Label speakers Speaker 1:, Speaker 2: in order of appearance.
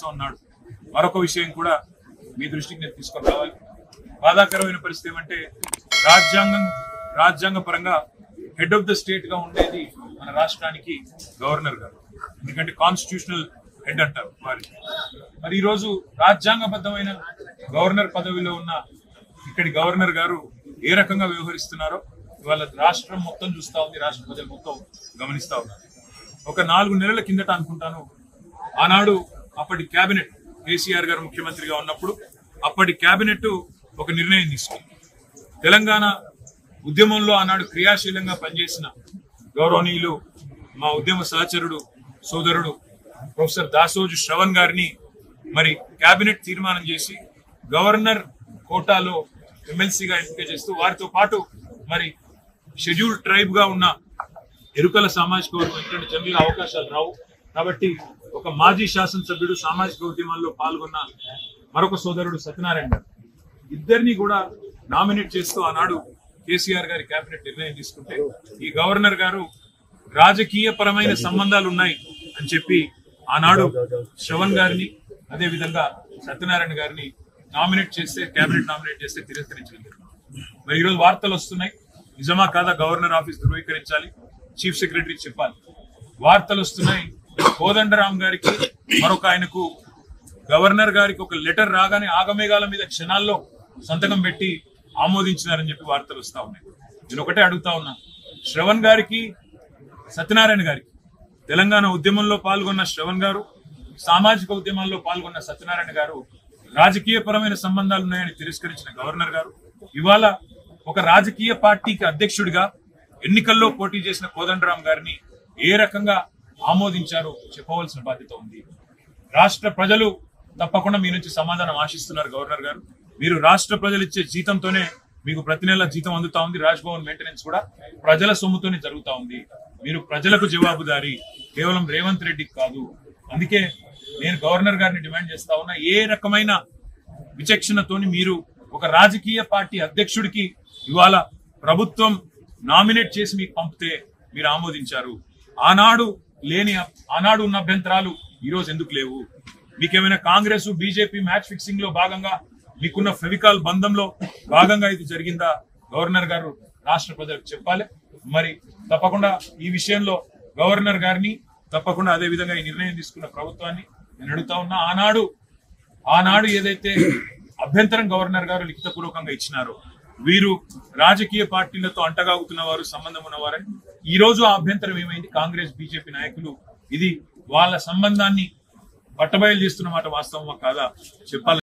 Speaker 1: ఉన్నాడు. మరొక విషయం కూడా మీ దృష్టికి నేను తీసుకొని రావాలి. బాధాకరమైన పరిస్థితి ఏమంటే రాజ్యాంగ పరంగా హెడ్ ఆఫ్ ద స్టేట్ గా ఉండేది మన రాష్ట్రానికి గవర్నర్ గారు. ఎందుకంటే కాన్స్టిట్యూషనల్ హెడ్ అంటారు వారి. మరి ఈరోజు రాజ్యాంగబద్ధమైన గవర్నర్ పదవిలో ఉన్న ఇక్కడి గవర్నర్ గారు ఏ రకంగా వ్యవహరిస్తున్నారో ఇవాళ రాష్ట్రం మొత్తం చూస్తా ఉంది, రాష్ట్ర ప్రజలు మొత్తం గమనిస్తా ఉన్నారు. ఒక 4 నెలల కిందట అనుకుంటాను, ఆనాడు అప్పటి కేబినెట్ కేసీఆర్ గారు ముఖ్యమంత్రిగా ఉన్నప్పుడు అప్పటి కేబినెట్ ఒక నిర్ణయం తీసుకుంది. తెలంగాణ ఉద్యమంలో ఆనాడు క్రియాశీలంగా పనిచేసిన గౌరవనీయులు మా ఉద్యమ సహచరుడు సోదరుడు ప్రొఫెసర్ దాసోజు శ్రవణ్ గారిని మరి కేబినెట్ తీర్మానం చేసి గవర్నర్ కోటాలో ఎమ్మెల్సీగా ఎంపిక చేస్తూ వారితో పాటు మరి షెడ్యూల్ ట్రైబ్ గా ఉన్న ఎరుకల సామాజిక వర్గం ఇటువంటి జనరల్ అవకాశాలు రావు కాబట్టి ఒక మాజీ శాసనసభ్యుడు సామాజిక ఉద్యమాల్లో పాల్గొన్న మరొక సోదరుడు సత్యనారాయణ గారు ఇద్దరిని కూడా నామినేట్ చేస్తూ ఆనాడు కేసీఆర్ గారి కేబినెట్ నిర్ణయం తీసుకుంటే ఈ గవర్నర్ గారు రాజకీయ పరమైన సంబంధాలు ఉన్నాయి అని చెప్పి ఆనాడు శ్రవణ్ గారిని అదే విధంగా సత్యనారాయణ గారిని నామినేట్ చేస్తే కేబినెట్ నామినేట్ చేస్తే తిరస్కరించగలిగారు. మరి ఈరోజు వార్తలు వస్తున్నాయి, నిజమా కాదా గవర్నర్ ఆఫీస్ ధృవీకరించాలి, చీఫ్ సెక్రటరీ చెప్పాలి. వార్తలు వస్తున్నాయి, కోదండరాం గారికి మరొక ఆయనకు గవర్నర్ గారికి ఒక లెటర్ రాగానే ఆగమేఘాల మీద క్షణాల్లో సంతకం పెట్టి ఆమోదించినారని చెప్పి వార్తలు వస్తా ఉన్నాయి. నేను ఒకటే అడుగుతా ఉన్నా, శ్రవణ్ గారికి సత్యనారాయణ గారికి తెలంగాణ ఉద్యమంలో పాల్గొన్న శ్రవణ్ గారు, సామాజిక ఉద్యమాల్లో పాల్గొన్న సత్యనారాయణ గారు రాజకీయ పరమైన సంబంధాలు ఉన్నాయని తిరస్కరించిన గవర్నర్ గారు ఇవాళ ఒక రాజకీయ పార్టీకి అధ్యక్షుడిగా ఎన్నికల్లో పోటీ చేసిన కోదండరాం గారిని ఏ రకంగా ఆమోదించారో చెప్పవలసిన బాధ్యత ఉంది. రాష్ట్ర ప్రజలు తప్పకుండా మీ నుంచి సమాధానం ఆశిస్తున్నారు గవర్నర్ గారు. మీరు రాష్ట్ర ప్రజలు ఇచ్చే జీతంతోనే మీకు ప్రతి నెల జీతం అందుతా ఉంది, రాజ్భవన్ మెయింటెనెన్స్ కూడా ప్రజల సొమ్ముతోనే జరుగుతా ఉంది. మీరు ప్రజలకు జవాబుదారీ, కేవలం రేవంత్ రెడ్డికి కాదు. అందుకే నేను గవర్నర్ గారిని డిమాండ్ చేస్తా ఉన్నా, ఏ రకమైన విచక్షణతోని మీరు ఒక రాజకీయ పార్టీ అధ్యక్షుడికి ఇవాళ ప్రభుత్వం నామినేట్ చేసి మీకు పంపితే మీరు ఆమోదించారు. ఆనాడు ఉన్న అభ్యంతరాలు ఈరోజు ఎందుకు లేవు? మీకేమైనా కాంగ్రెస్ బీజేపీ మ్యాచ్ ఫిక్సింగ్ లో భాగంగా మీకున్న ఫెవికాల్ బంధంలో భాగంగా ఇది జరిగిందా? గవర్నర్ గారు రాష్ట్ర ప్రజలకు చెప్పాలి. మరి తప్పకుండా ఈ విషయంలో గవర్నర్ గారిని తప్పకుండా అదే విధంగా ఈ నిర్ణయం తీసుకున్న ప్రభుత్వాన్ని నేను అడుగుతా ఉన్నా. ఆనాడు ఏదైతే అభ్యంతరం గవర్నర్ గారు లిఖితపూర్వకంగా ఇచ్చినారో వీరు రాజకీయ పార్టీలతో అంటగాగుతున్న వారు, సంబంధం ఉన్నవారని ఈ రోజు ఆ అభ్యంతరం ఏమైంది? కాంగ్రెస్ బీజేపీ నాయకులు ఇది వాళ్ళ సంబంధాన్ని బట్టబయలు చేస్తున్న మాట వాస్తవమా కాదా చెప్పాలి.